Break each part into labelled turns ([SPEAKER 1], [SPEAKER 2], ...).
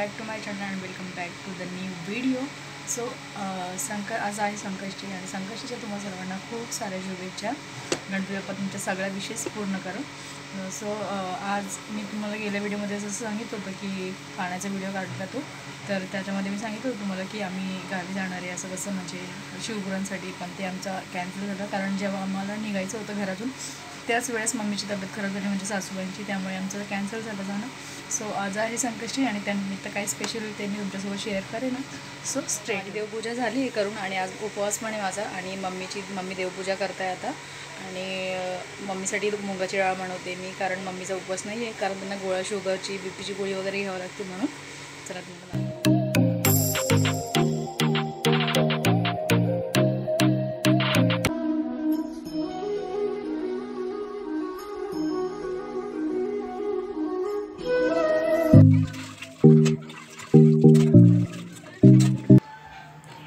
[SPEAKER 1] Back to my channel and welcome back to the new video. So आज आहे संकष्टी आणि संकष्टीच्या तुम्हाला सर्वांना खूप साऱ्या शुभेच्छा. गणपती बाप्पा तुमच्या सगळ्या विशेष पूर्ण करो. सो आज मी तुम्हाला गेल्या व्हिडिओमध्ये असं सांगितलं होतं की पाण्याचा व्हिडिओ काढला तो, तर त्याच्यामध्ये मी सांगितलं होतं तुम्हाला की आम्ही गावी जाणार आहे असं कसं, म्हणजे शिवपुरांसाठी. पण ते आमचा कॅन्सल झालं कारण जेव्हा आम्हाला निघायचं होतं घरातून त्याच वेळेस मम्मीची तब्येत खराब झाली, म्हणजे सासूबाईंची, त्यामुळे आमचं कॅन्सल झालं जाणं. सो आज आहे संकष्टी आणि त्यानिमित्त काही स्पेशल होईल ते मी तुमच्यासोबत शेअर करेन. सो स्ट्रेट देवपूजा झाली करून आणि आज उपवास पण आहे माझा आणि मम्मी देवपूजा करताय आता. आणि मम्मीसाठी मुगाची डाळ बनवते मी, कारण मम्मीचा उपवास नाही आहे, कारण त्यांना गोळ्या शुगरची बीपीची गोळी वगैरे घ्यावं लागते म्हणून. चला तुम्हाला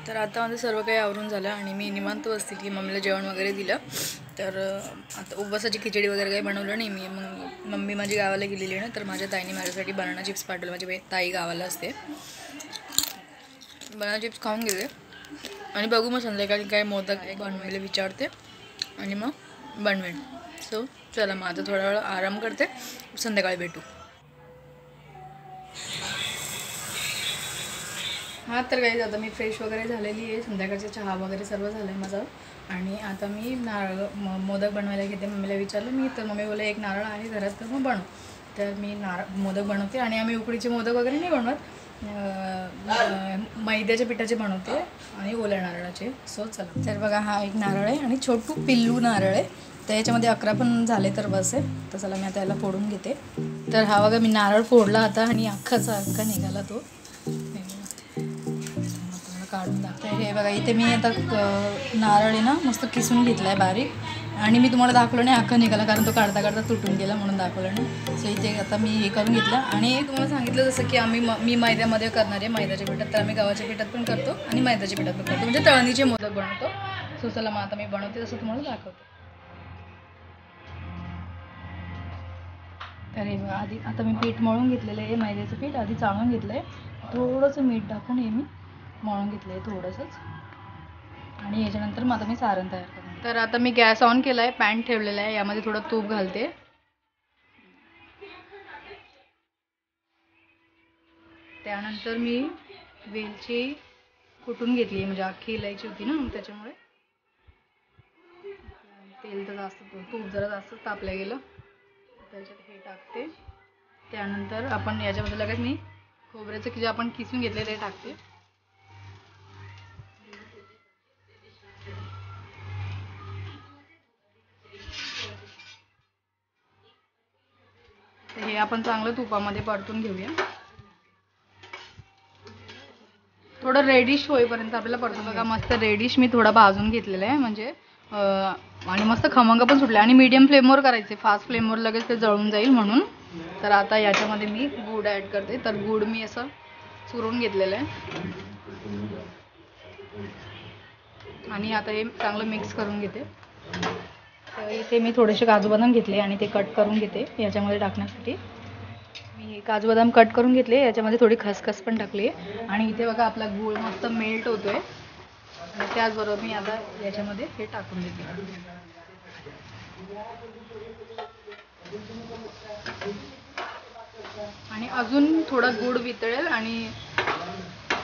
[SPEAKER 1] तर आता माझं सर्व काही आवरून झालं आणि मी निवांत बसते की मम्मीला जेवण वगैरे दिलं. तर आता उपवासाची खिचडी वगैरे काही बनवलं नाही मी. मग मम्मी माझी गावाला गेलेली आहे ना, तर माझ्या ताईने माझ्यासाठी बनाना चिप्स पाठवलं. माझी ताई गावाला असते. बनाना चिप्स खाऊन गेले आणि बघू मग संध्याकाळी काय मोदक बनवायला विचारते आणि मग बनवेन. सो चला मग आता थोडा वेळ आराम करते, संध्याकाळी भेटू. हां तर काही आता मी फ्रेश वगैरे झालेली आहे, संध्याकाळचा चहा वगैरे सर्व झालं आहे माझं. आणि आता मी मोदक बनवायला घेते. मम्मीला विचारलं मी, तर मम्मी बोलले एक नारळ आहे घरात तर मग बनव. तर मी मोदक बनवते आणि आम्ही उकडीचे मोदक वगैरे नाही बनवत, मैद्याच्या पिठाचे बनवते आणि ओल्या नारळाचे. सो चला, तर बघा हा एक नारळ आहे आणि छोटू पिल्लू नारळ आहे. तर याच्यामध्ये 11 पण झाले तर बस आहे. तर चला मी आता याला फोडून घेते. तर हा बघा मी नारळ फोडला आता आणि अख्खा निघाला तो. काढून दाखवते. हे बघा इथे मी आता नारळ आहे ना मस्त किसून घेतला आहे बारीक, आणि मी तुम्हाला दाखवलं नाही अख्खा निघाला कारण तो काढता काढता तुटून गेला म्हणून दाखवलं नाही. सो इथे आता मी हे करून घेतलं आणि तुम्हाला सांगितलं जसं की मी मैद्यामध्ये करणार आहे, मैद्याच्या पिठात. तर आम्ही गव्हाच्या पिठात पण करतो आणि मैद्याच्या पिठात पण करतो, म्हणजे तळणीचे मोदक बनवतो. सो चला मग आता मी बनवते तसं तुम्हाला दाखवते. तर हे बघा आधी आता मी पीठ मळून घेतलेलं आहे, मैद्याचं पीठ आधी चाळून घेतलं आहे. थोडंसं मीठ टाकून हे मी मळून घेतलं आहे थोडंसंच. आणि याच्यानंतर मग आता मी सारण तयार करते. तर आता मी गॅस ऑन केला आहे, पॅन ठेवलेला आहे, यामध्ये थोडं तूप घालते. त्यानंतर मी वेलची कुटून घेतली आहे, म्हणजे अख्खी इलायची होती ना त्याच्यामुळे. तेल तर जास्त, तूप जरा जास्त तापलं गेलं, त्याच्यात हे टाकते. त्यानंतर आपण याच्यामध्ये लगेच मी खोबऱ्याचं जे आपण किसून घेतले ते टाकते. हे आपण चांगलं तुपामध्ये परतून घेऊया. थोडं रेडिश होईपर्यंत आपल्याला परतून. बघा मस्त रेडिश मी थोडा भाजून घेतलेला आहे, म्हणजे आणि मस्त खमंग पण सुटले. आणि मीडियम फ्लेमवर करायचे, फास्ट फ्लेमवर लगेच ते जळून जाईल म्हणून. तर आता याच्यामध्ये मी गूळ ॲड करते. तर गूळ मी असं चुरून घेतलेलं आहे आणि आता हे चांगलं मिक्स करून घेते. तर इथे मी थोडेसे काजू बदाम घेतले आणि ते कट करून घेते याच्यामध्ये टाकण्यासाठी. मी काजू बदाम कट करून घेतले, याच्यामध्ये थोडी खसखस पण टाकली आहे. आणि इथे बघा आपला गूळ मस्त मेल्ट होतो आहे आणि त्याचबरोबर मी आता याच्यामध्ये हे टाकून देते. आणि अजून थोडा गूळ वितळेल आणि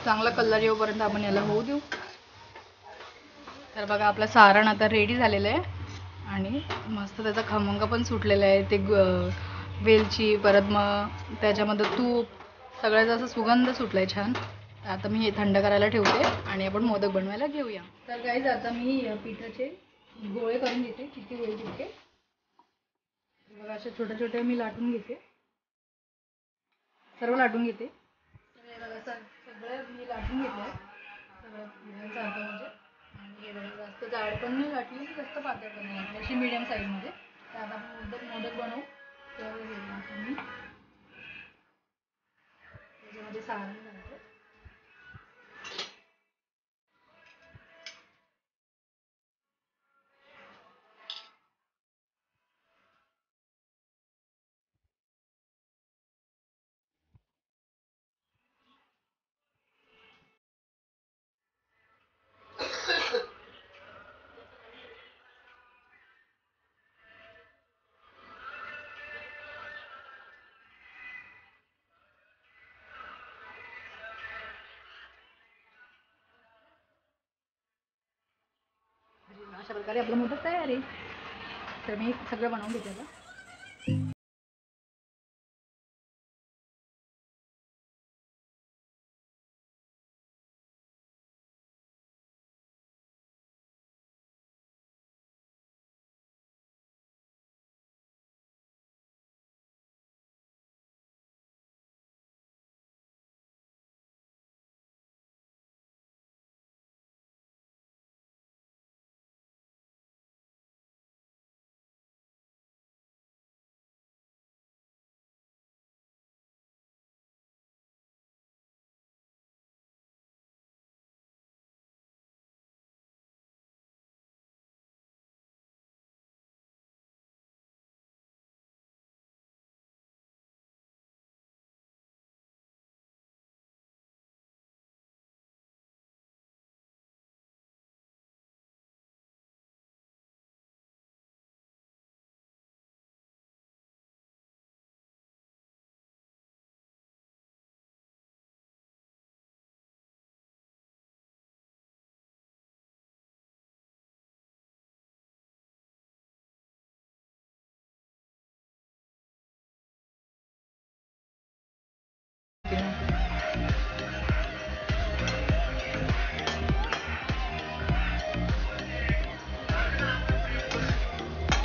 [SPEAKER 1] चांगला कलर येऊपर्यंत आपण याला होऊ देऊ. तर बघा आपलं सारण आता रेडी झालेलं आहे आणि मस्त त्याचा खमंग पण सुटलेला आहे. ते वेलची, परत मग त्याच्यामध्ये तूप, सगळ्याचा असा सुगंध सुटला आहे छान. आता मी हे थंड करायला ठेवते आणि आपण मोदक बनवायला घेऊया. तर गाईज आता मी पिठाचे गोळे करून घेते, किती होईल तितके. बघा असे छोटे छोटे मी लाटून घेते, सर्व लाटून घेते. सगळं मी लाटून घेते, सगळं सारखं म्हणजे. आणि हे बघा जास्त जाड पण नाही लाटली, जास्त पातळ पण नाही लाटली, अशी मीडियम साईजमध्ये. तर आता आपण मोदक बनवू. तर मी त्याच्यामध्ये सारण घालते. प्रकारे आपलं मोदक तयार आहे. तर मी सगळं बनवून घेते आता.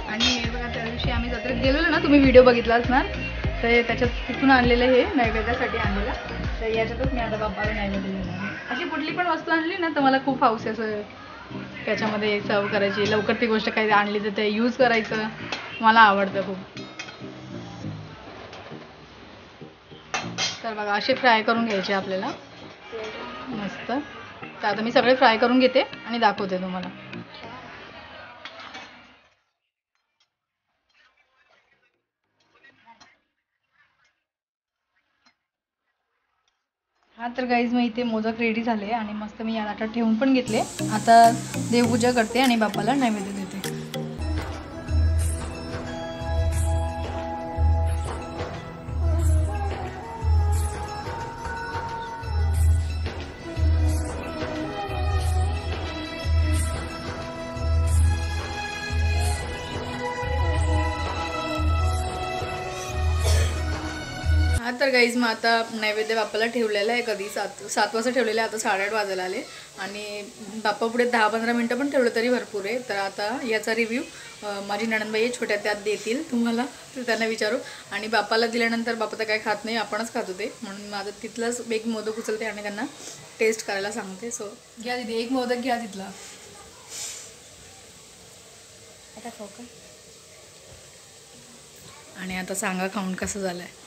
[SPEAKER 1] आणि बघा त्या दिवशी आम्ही जत्रेत गेलेलो ना, तुम्ही व्हिडिओ बघितला असणार, तर त्याच्यात तिथून आणलेलं हे नैवेद्यासाठी आणलेलं. तर याच्यातच मी आता बाप्पाला नैवेद्य देणार. अशी कुठली पण वस्तू आणली ना तर मला खूप हौस असं त्याच्यामध्ये सर्व करायची, लवकर ती गोष्ट काही आणली तर ते यूज करायचं मला आवडतं खूप. तर बघा असे फ्राय करून घ्यायचे आपल्याला मस्त. तर आता मी सगळे फ्राय करून घेते आणि दाखवते तुम्हाला. हा तर गाईज मग इथे मोदक रेडी झाले आणि मस्त मी या ताटात ठेवून पण घेतले. आता देवपूजा करते आणि बाप्पाला नैवेद्य देते. हा तर गाईज मग आता नैवेद्य बाप्पाला ठेवलेलं आहे. कधी 7 वाजता ठेवलेलं आहे, आता 8:30 वाजायला आले. आणि बाप्पा पुढे 10-15 मिनटं पण ठेवलं तरी भरपूर आहे. तर आता याचा रिव्ह्यू माझी नणंदबाई छोट्या त्यात देतील तुम्हाला, तर त्यांना विचारू. आणि बाप्पाला दिल्यानंतर बाप्पा तर काय खात नाही, आपणच खात होते, म्हणून माझं तिथलंच एक मोदक उचलते आणि त्यांना टेस्ट करायला सांगते. सो घ्या तिथे एक मोदक घ्या तिथला. आता खाऊ का? आणि आता सांगा खाऊन कसं झालं आहे.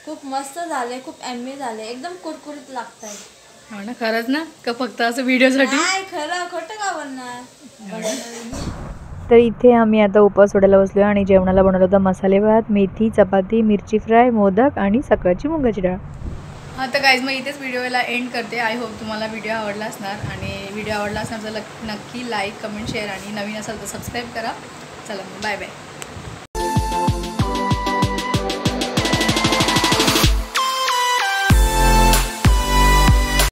[SPEAKER 2] खूप मस्त झाले, खूप एम्मी झाले, एकदम कुरकुरीत लागत आहे.
[SPEAKER 1] हो ना, खरंच ना का फक्त असं व्हिडिओसाठी?
[SPEAKER 2] नाही, खरं खोटं का बोलणार.
[SPEAKER 3] तर इथे आम्ही आता उपवास सोडायला बसलो आणि जेवणाला बनवलं होतं मसाले भात, मेथी, चपाती, मिरची फ्राय, मोदक आणि सकाळची मुगाची डाळ.
[SPEAKER 1] हां तर गाईज मग इथेच व्हिडिओला एंड करते. आय होप तुम्हाला व्हिडिओ आवडला असणार, आणि व्हिडिओ आवडला असणार तर नक्की लाईक, कमेंट, शेअर आणि नवीन असाल तर सबस्क्राईब करा. चला मग बाय बाय.